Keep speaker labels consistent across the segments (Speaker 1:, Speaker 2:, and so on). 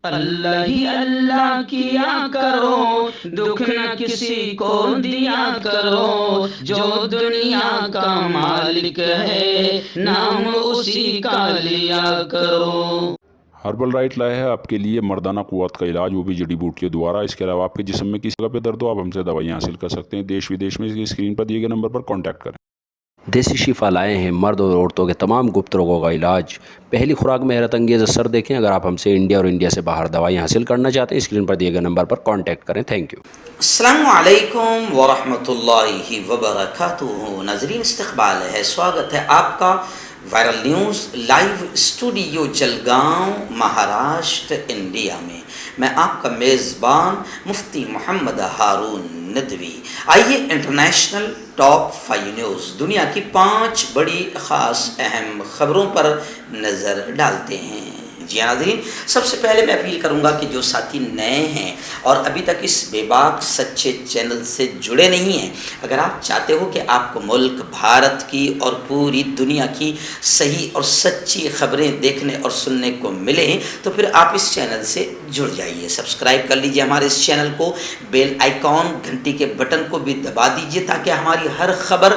Speaker 1: اللہ ہی اللہ کیا کرو، دکھ نہ کسی کو دیا کرو، جو دنیا کا مالک ہے نام اسی کا لیا کرو۔
Speaker 2: ہربل رائٹ لائے ہے آپ کے لیے مردانہ قوت کا علاج، وہ بھی جڑی بوٹیوں دوارا۔ اس کے علاوہ آپ کے جسم میں کسی جگہ پہ درد ہو، آپ ہم سے دوائیاں حاصل کر سکتے ہیں دیش ودیش میں۔ اسکرین پر دیے گئے نمبر پر کانٹیکٹ کریں۔
Speaker 3: دیسی شفا لائے ہیں مرد اور عورتوں کے تمام گپت روگوں کا علاج۔ پہلی خوراک میں حیرت انگیز اثر دیکھیں۔ اگر آپ ہم سے انڈیا اور انڈیا سے باہر دوائیاں حاصل کرنا چاہتے ہیں، اسکرین پر دیے گئے نمبر پر کانٹیکٹ کریں۔ Thank you.
Speaker 4: السلام علیکم ورحمۃ اللہ وبرکاتہ۔ ناظرین، استقبال ہے، سواگت ہے آپ کا viral news live studio Jalgaon, Maharashtra, India میں۔ میں آپ کا میزبان مفتی محمد ہارون ندوی۔ آئیے انٹرنیشنل ٹاپ 5 نیوز، دنیا کی 5 بڑی خاص اہم خبروں پر نظر ڈالتے ہیں۔ جی ناظرین، سب سے پہلے میں اپیل کروں گا کہ جو ساتھی نئے ہیں اور ابھی تک اس بے باک سچے چینل سے جڑے نہیں ہیں، اگر آپ چاہتے ہو کہ آپ کو ملک بھارت کی اور پوری دنیا کی صحیح اور سچی خبریں دیکھنے اور سننے کو ملیں، تو پھر آپ اس چینل سے جڑ جائیے، سبسکرائب کر لیجئے ہمارے اس چینل کو، بیل آئیکن گھنٹی کے بٹن کو بھی دبا دیجئے تاکہ ہماری ہر خبر،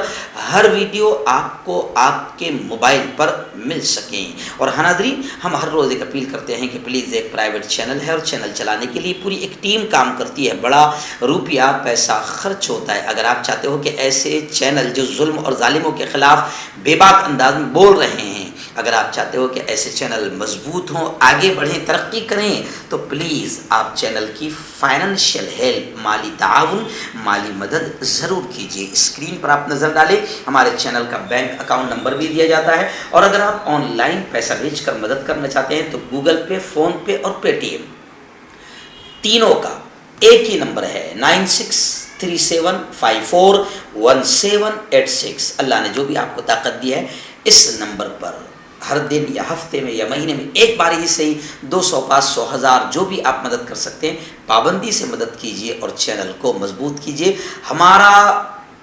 Speaker 4: ہر ویڈیو آپ کو آپ کے موبائل پر مل سکیں۔ اور ہاں ناظرین، ہم ہر روز ایک اپیل کرتے ہیں کہ پلیز، ایک پرائیویٹ چینل ہے اور چینل چلانے کے لیے پوری ایک ٹیم کام کرتی ہے، بڑا روپیہ پیسہ خرچ ہوتا ہے۔ اگر آپ چاہتے ہو کہ ایسے چینل جو ظلم اور ظالموں کے خلاف بے باک انداز میں بول رہے ہیں، اگر آپ چاہتے ہو کہ ایسے چینل مضبوط ہوں، آگے بڑھیں، ترقی کریں، تو پلیز آپ چینل کی فائنینشیل ہیلپ، مالی تعاون، مالی مدد ضرور کیجیے۔ اسکرین پر آپ نظر ڈالیں، ہمارے چینل کا بینک اکاؤنٹ نمبر بھی دیا جاتا ہے، اور اگر آپ آن لائن پیسہ بھیج کر مدد کرنا چاہتے ہیں تو گوگل پے، فون پے اور پے ٹی ایم تینوں کا ایک ہی نمبر ہے، 9637541786۔ اللہ نے جو بھی آپ کو طاقت دی ہے، اس نمبر پر ہر دن یا ہفتے میں یا مہینے میں ایک بار ہی صحیح 200، 500، 1000 جو بھی آپ مدد کر سکتے ہیں، پابندی سے مدد کیجیے اور چینل کو مضبوط کیجیے، ہمارا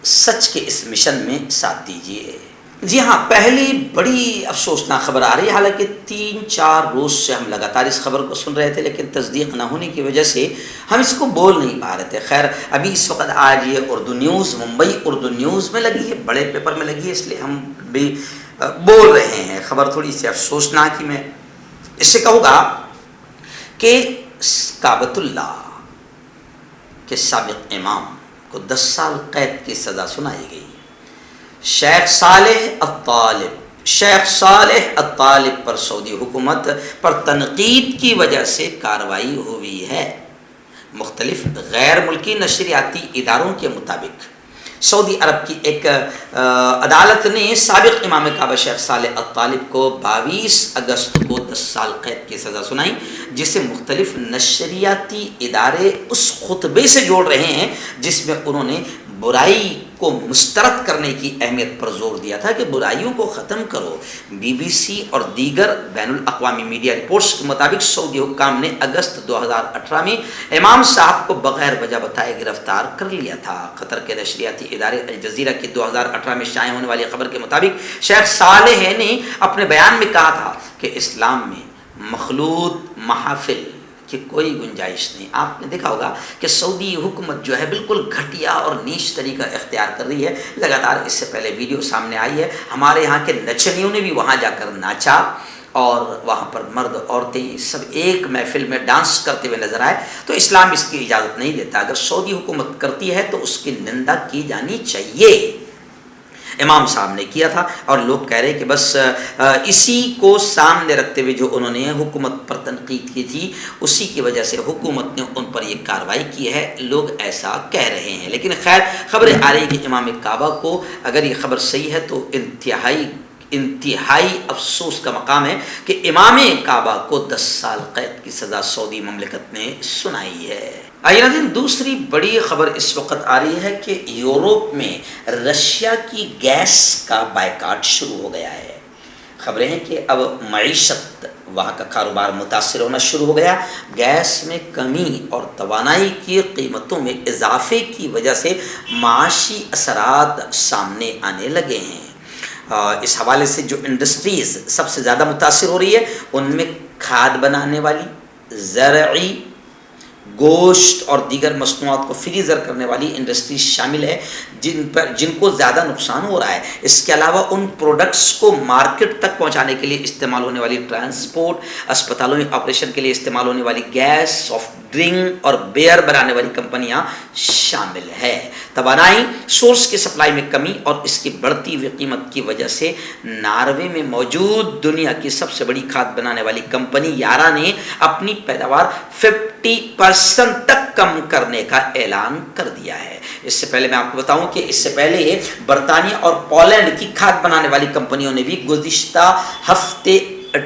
Speaker 4: سچ کے اس مشن میں ساتھ دیجیے۔ جی ہاں، پہلی بڑی افسوسناک خبر آ رہی ہے، حالانکہ 3-4 روز سے ہم لگاتار اس خبر کو سن رہے تھے، لیکن تصدیق نہ ہونے کی وجہ سے ہم اس کو بول نہیں پا رہے تھے۔ خیر، ابھی اس وقت آج یہ اردو نیوز، ممبئی اردو نیوز میں لگی ہے، بڑے پیپر میں لگی ہے، اس لیے ہم بھی بول رہے ہیں۔ خبر تھوڑی سی افسوسناک ہی میں اس سے کہوں گا کہ کعبۃ اللہ کے سابق امام کو 10 سال قید کی سزا سنائی گئی۔ شیخ صالح الطالب پر سعودی حکومت پر تنقید کی وجہ سے کارروائی ہوئی ہے۔ مختلف غیر ملکی نشریاتی اداروں کے مطابق سعودی عرب کی ایک عدالت نے سابق امام کعبہ شیخ صالح الطالب کو 22 اگست کو 10 سال قید کی سزا سنائی، جسے مختلف نشریاتی ادارے اس خطبے سے جوڑ رہے ہیں جس میں انہوں نے برائی کو مسترد کرنے کی اہمیت پر زور دیا تھا کہ برائیوں کو ختم کرو۔ بی بی سی اور دیگر بین الاقوامی میڈیا رپورٹس کے مطابق سعودی حکام نے اگست 2018 میں امام صاحب کو بغیر وجہ بتائے گرفتار کر لیا تھا۔ قطر کے نشریاتی ادارے الجزیرہ کی 2018 میں شائع ہونے والی خبر کے مطابق شیخ صالح نے اپنے بیان میں کہا تھا کہ اسلام میں مخلوط محافل کہ کوئی گنجائش نہیں۔ آپ نے دیکھا ہوگا کہ سعودی حکومت جو ہے بالکل گھٹیا اور نیچ طریقہ اختیار کر رہی ہے۔ لگاتار اس سے پہلے ویڈیو سامنے آئی ہے، ہمارے یہاں کے نچنیوں نے بھی وہاں جا کر ناچا، اور وہاں پر مرد عورتیں سب ایک محفل میں ڈانس کرتے ہوئے نظر آئے۔ تو اسلام اس کی اجازت نہیں دیتا، اگر سعودی حکومت کرتی ہے تو اس کی نندا کی جانی چاہیے۔ امام صاحب نے کیا تھا، اور لوگ کہہ رہے کہ بس اسی کو سامنے رکھتے ہوئے جو انہوں نے حکومت پر تنقید کی تھی، اسی کی وجہ سے حکومت نے ان پر یہ کارروائی کی ہے، لوگ ایسا کہہ رہے ہیں۔ لیکن خیر، خبریں آ رہی کہ امام کعبہ کو، اگر یہ خبر صحیح ہے تو انتہائی افسوس کا مقام ہے کہ امام کعبہ کو 10 سال قید کی سزا سعودی مملکت نے سنائی ہے۔ آئیے ناظرین، دوسری بڑی خبر اس وقت آ رہی ہے کہ یورپ میں رشیا کی گیس کا بائیکاٹ شروع ہو گیا ہے۔ خبریں ہیں کہ اب معیشت، وہاں کا کاروبار متاثر ہونا شروع ہو گیا۔ گیس میں کمی اور توانائی کی قیمتوں میں اضافے کی وجہ سے معاشی اثرات سامنے آنے لگے ہیں۔ اس حوالے سے جو انڈسٹریز سب سے زیادہ متاثر ہو رہی ہے، ان میں کھاد بنانے والی، زرعی، گوشت اور دیگر مصنوعات کو فریزر کرنے والی انڈسٹری شامل ہے جن کو زیادہ نقصان ہو رہا ہے۔ اس کے علاوہ ان پروڈکٹس کو مارکیٹ تک پہنچانے کے لیے استعمال ہونے والی ٹرانسپورٹ، اسپتالوں میں آپریشن کے لیے استعمال ہونے والی گیس، سافٹ ڈرنک اور بیئر بنانے والی کمپنیاں شامل ہے۔ توانائی سورس کی سپلائی میں کمی اور اس کی بڑھتی ہوئی قیمت کی وجہ سے ناروے میں موجود دنیا کی سب سے بڑی کھاد بنانے والی کمپنی یارا نے اپنی پیداوار 50% تک کم کرنے کا اعلان کر دیا ہے۔ اس سے پہلے میں آپ کو بتاؤں کہ اس سے پہلے برطانیہ اور پولینڈ کی کھاد بنانے والی کمپنیوں نے بھی گزشتہ ہفتے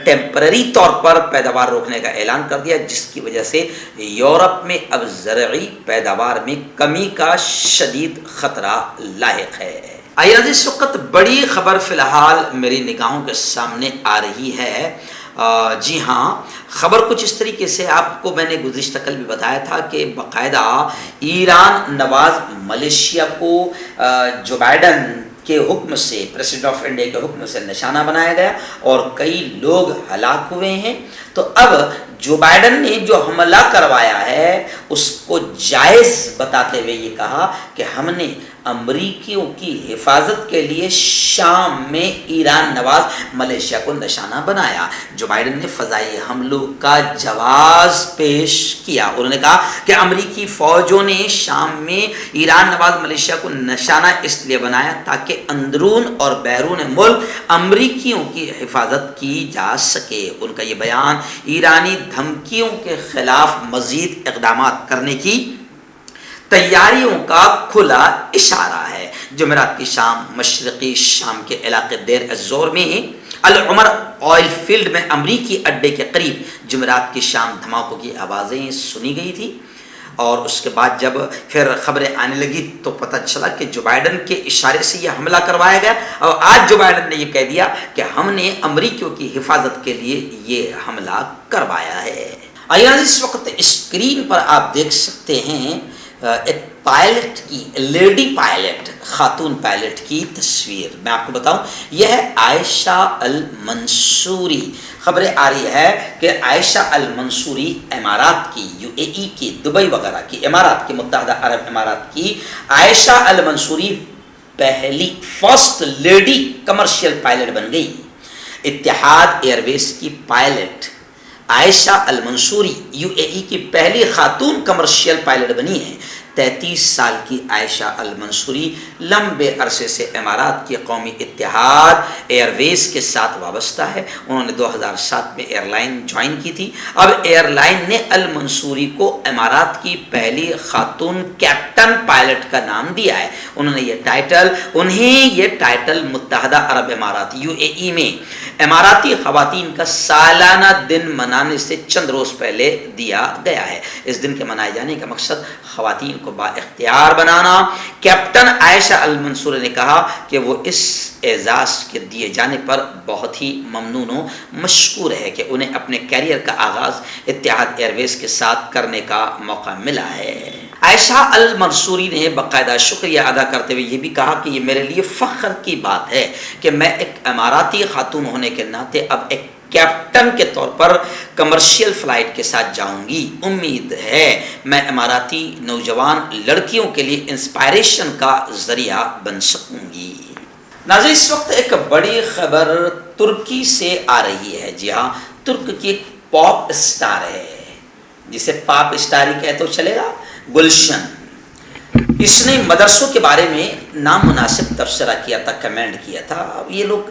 Speaker 4: ٹیمپرری طور پر پیداوار روکنے کا اعلان کر دیا، جس کی وجہ سے یورپ میں اب زرعی پیداوار میں کمی کا شدید خطرہ لاحق ہے۔ آئیے اس وقت بڑی خبر فی الحال میری نگاہوں کے سامنے آ رہی ہے۔ جی ہاں، خبر کچھ اس طریقے سے، آپ کو میں نے گزشتہ کل بھی بتایا تھا کہ باقاعدہ ایران نواز ملیشیا کو جو بائیڈن کے حکم سے، پریزیڈنٹ آف انڈیا کے حکم سے نشانہ بنایا گیا اور کئی لوگ ہلاک ہوئے ہیں۔ تو اب جو بائیڈن نے جو حملہ کروایا ہے اس کو جائز بتاتے ہوئے یہ کہا کہ ہم نے امریکیوں کی حفاظت کے لیے شام میں ایران نواز ملیشیا کو نشانہ بنایا۔ جو بائیڈن نے فضائی حملوں کا جواز پیش کیا، انہوں نے کہا کہ امریکی فوجوں نے شام میں ایران نواز ملیشیا کو نشانہ اس لیے بنایا تاکہ اندرون اور بیرون ملک امریکیوں کی حفاظت کی جا سکے۔ ان کا یہ بیان ایرانی دھمکیوں کے خلاف مزید اقدامات کرنے کی تیاریوں کا کھلا اشارہ ہے۔ جمعرات کی شام مشرقی شام کے علاقے دیر الزور میں العمر آئل فیلڈ میں امریکی اڈے کے قریب جمعرات کی شام دھماکوں کی آوازیں سنی گئی تھی، اور اس کے بعد جب پھر خبریں آنے لگی تو پتہ چلا کہ جو بائیڈن کے اشارے سے یہ حملہ کروایا گیا، اور آج جو بائیڈن نے یہ کہہ دیا کہ ہم نے امریکیوں کی حفاظت کے لیے یہ حملہ کروایا ہے۔ آئیے اس وقت اسکرین پر آپ دیکھ سکتے ہیں ایک پائلٹ کی، لیڈی پائلٹ، خاتون پائلٹ کی تصویر۔ میں آپ کو بتاؤں، یہ ہے عائشہ المنصوری۔ خبریں آ رہی ہے کہ عائشہ المنصوری امارات کی، یو اے ای کی، دبئی وغیرہ کی، امارات کی، متحدہ عرب امارات کی عائشہ المنصوری پہلی فرسٹ لیڈی کمرشل پائلٹ بن گئی۔ اتحاد ایئر ویز کی پائلٹ عائشہ المنصوری یو اے ای کی پہلی خاتون کمرشل پائلٹ بنی ہے۔ 33 سال کی عائشہ المنصوری لمبے عرصے سے امارات کی قومی اتحاد ایئر ویز کے ساتھ وابستہ ہے۔ انہوں نے 2007 میں ایئر لائن جوائن کی تھی۔ اب ایئر لائن نے المنصوری کو امارات کی پہلی خاتون کیپٹن پائلٹ کا نام دیا ہے۔ انہیں یہ ٹائٹل متحدہ عرب امارات یو اے ای میں اماراتی خواتین کا سالانہ دن منانے سے چند روز پہلے دیا گیا ہے۔ اس دن کے منائے جانے کا مقصد خواتین کو با اختیار بنانا۔ کیپٹن عائشہ المنصوری نے کہا کہ وہ اس اعزاز کے دیے جانے پر بہت ہی ممنون و مشکور ہے کہ انہیں اپنے کیریئر کا آغاز اتحاد ایئر ویز کے ساتھ کرنے کا موقع ملا ہے۔ عائشہ المنصوری نے باقاعدہ شکریہ ادا کرتے ہوئے یہ بھی کہا کہ یہ میرے لیے فخر کی بات ہے کہ میں ایک اماراتی خاتون ہونے کے ناطے اب ایک کیپٹن کے طور پر کمرشل فلائٹ کے ساتھ جاؤں گی۔ امید ہے میں اماراتی نوجوان لڑکیوں کے لیے انسپائریشن کا ذریعہ بن سکوں گی۔ ناظرین، اس وقت ایک بڑی خبر ترکی سے آ رہی ہے۔ جی ہاں، ترک کی ایک پاپ اسٹار ہے، جسے پاپ اسٹار ہی کہے تو چلے گا، گلشن۔ اس نے مدرسوں کے بارے میں نامناسب تبصرہ کیا تھا، کمنٹ کیا تھا۔ اب یہ لوگ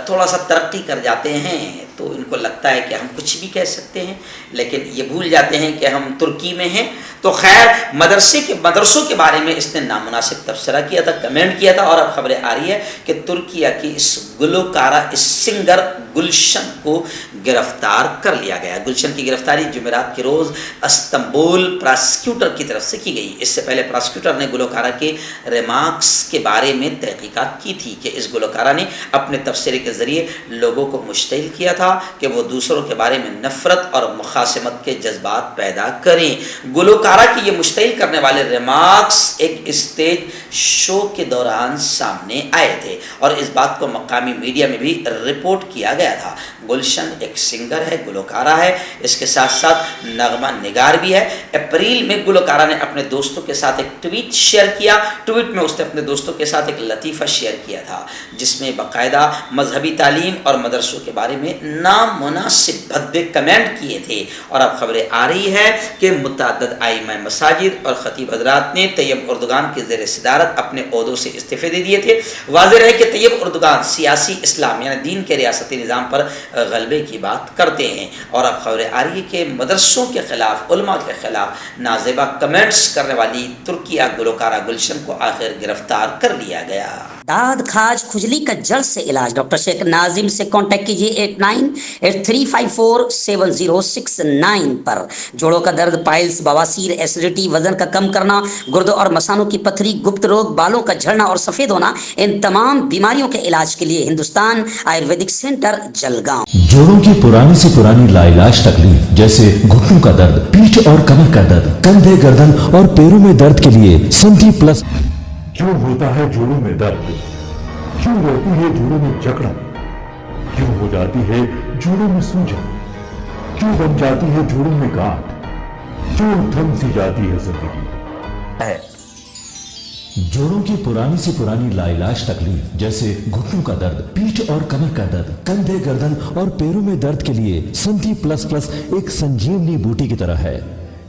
Speaker 4: تھوڑا سا ترقی کر جاتے ہیں تو ان کو لگتا ہے کہ ہم کچھ بھی کہہ سکتے ہیں، لیکن یہ بھول جاتے ہیں کہ ہم ترکی میں ہیں۔ تو خیر، مدرسوں کے بارے میں اس نے نامناسب تبصرہ کیا تھا، کمنٹ کیا تھا، اور اب خبریں آ رہی ہے کہ ترکیہ کی اس گلوکارہ، اس سنگر گلشن کو گرفتار کر لیا گیا۔ گلشن کی گرفتاری جمعرات کے روز استنبول پراسیکیوٹر کی طرف سے کی گئی۔ اس سے پہلے پراسیکیوٹر نے گلوکارہ کے ریمارکس کے بارے میں تحقیقات کی تھی کہ اس گلوکارہ نے اپنے تبصرے کے ذریعے لوگوں کو مشتعل کیا تھا کہ وہ دوسروں کے بارے میں نفرت اور مخاصمت کے جذبات پیدا کریں۔ گلوکارہ کی یہ مشتعل کرنے والے ریمارکس ایک اسٹیج شو کے دوران سامنے آئے تھے، اور اس بات کو مقامی میڈیا میں بھی رپورٹ کیا گیا گیا تھا۔ گلشن ایک سنگر ہے، گلوکارہ ہے، اس کے ساتھ ساتھ نغمہ نگار بھی ہے۔ اپریل میں گلوکارہ نے اپنے دوستوں کے ساتھ ایک ٹویٹ شیئر کیا۔ ٹویٹ میں اس نے اپنے دوستوں کے ساتھ ایک لطیفہ شیئر کیا تھا جس میں باقاعدہ مذہبی تعلیم اور مدرسوں کے بارے میں نامناسب بھدے کمنٹ کیے تھے، اور اب خبریں آ رہی ہے کہ متعدد ائمہ مساجد اور خطیب حضرات نے طیب اردگان کے زیر صدارت اپنے عہدوں سے استعفے دے دیے تھے۔ واضح رہے کہ طیب اردگان سیاسی اسلام یعنی دین کے ریاستی نظام پر غلبے کی بات کرتے ہیں، اور اب خبریں آ رہی ہے کہ مدرسوں کے خلاف، علماء کے خلاف نازیبا کمنٹس کرنے والی ترکیہ گلوکارہ گلشن کو آخر گرفتار کر لیا گیا۔
Speaker 5: داد کھاج کھجلی کا جلد سے علاج ڈاکٹر شیخ ناظم سے کانٹیکٹ کیجیے 8983547069 پر۔ جوڑوں کا درد، پائلز، بواسیر، ایسیڈیٹی، وزن کا کم کرنا، گردوں اور مثانوں کی پتھری، گپت روگ، بالوں کا جھڑنا اور سفید ہونا، ان تمام بیماریوں کے علاج کے لیے ہندوستان آیورویدک سینٹر جلگاؤں۔
Speaker 6: جوڑوں کی پرانی سے پرانی لا علاج تکلیف جیسے گھٹنوں کا درد، پیٹھ اور کمر کا درد، کندھے، گردن اور پیروں میں درد کے لیے سنٹی پلس۔
Speaker 7: کیوں ہوتا ہے جوڑوں میں درد؟ کیوں رہتی ہے جوڑوں میں جکڑن؟ کیوں ہو جاتی ہے جوڑوں میں سوجن؟ کیوں بن جاتی ہے جوڑوں میں گاٹھ؟ کیوں تھم سی جاتی ہے زندگی؟
Speaker 6: جوڑوں کی پرانی سے پرانی لا علاج تکلیف جیسے گھٹنوں کا درد، پیٹھ اور کمر کا درد، کندھے، گردن اور پیروں میں درد کے لیے سنٹی پلس پلس ایک سنجیونی بوٹی کی طرح ہے،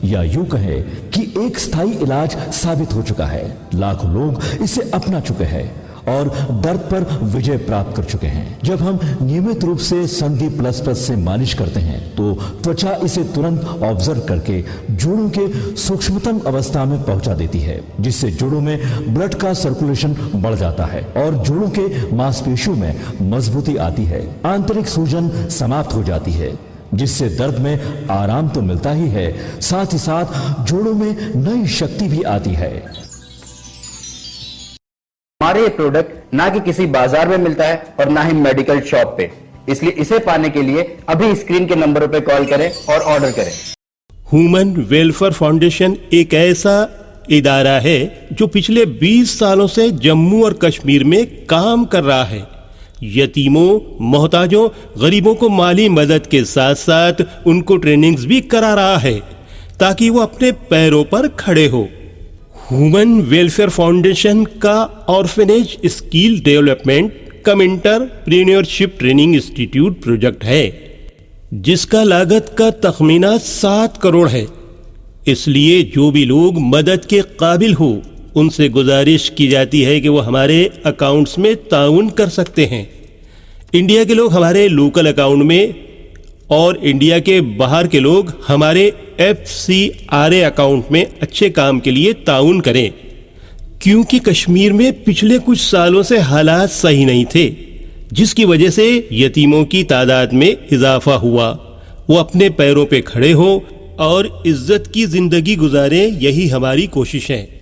Speaker 6: یا یوں کہے کہ ایک استھائی علاج ثابت ہو چکا ہے۔ لاکھوں لوگ اسے اپنا چکے ہیں اور درد پر وجے پراپت کر چکے ہیں۔ جب ہم نیمت روپ سے سندھی پلس پلس سے مالش کرتے ہیں تو توچا اسے ترنت آبزرو کر کے جوڑوں کے سوکشمتم اوستھا میں پہنچا دیتی ہے، جس سے جوڑوں میں بلڈ کا سرکولیشن بڑھ جاتا ہے اور جوڑوں کے ماس پیشیوں میں مضبوطی آتی ہے، آنترک سوجن سماپت ہو جاتی ہے، جس سے درد میں آرام تو ملتا ہی ہے، ساتھ ہی ساتھ جوڑوں میں نئی شکتی بھی آتی ہے۔
Speaker 8: ہمارے یہ پروڈکٹ نہ کہ کسی بازار میں ملتا ہے اور نہ ہی میڈیکل شاپ پہ، اس لیے اسے پانے کے لیے ابھی اسکرین کے نمبروں پہ کال کریں اور آرڈر کریں۔
Speaker 9: ہیومن ویلفیئر فاؤنڈیشن ایک ایسا ادارہ ہے جو پچھلے 20 سالوں سے جموں اور کشمیر میں کام کر رہا ہے۔ یتیموں، محتاجوں، غریبوں کو مالی مدد کے ساتھ ساتھ ان کو ٹریننگز بھی کرا رہا ہے تاکہ وہ اپنے پیروں پر کھڑے ہو۔ ہیومن ویلفیئر فاؤنڈیشن کا آرفنیج اسکل ڈیولپمنٹ کم انٹرپرینیورشپ ٹریننگ انسٹیٹیوٹ پروجیکٹ ہے، جس کا لاگت کا تخمینہ 7 کروڑ ہے۔ اس لیے جو بھی لوگ مدد کے قابل ہو ان سے گزارش کی جاتی ہے کہ وہ ہمارے اکاؤنٹس میں تعاون کر سکتے ہیں۔ انڈیا کے لوگ ہمارے لوکل اکاؤنٹ میں اور انڈیا کے باہر کے لوگ ہمارے FCRA اکاؤنٹ میں اچھے کام کے لیے تعاون کریں، کیونکہ کشمیر میں پچھلے کچھ سالوں سے حالات صحیح نہیں تھے، جس کی وجہ سے یتیموں کی تعداد میں اضافہ ہوا۔ وہ اپنے پیروں پہ کھڑے ہوں اور عزت کی زندگی گزاریں، یہی ہماری کوشش ہے۔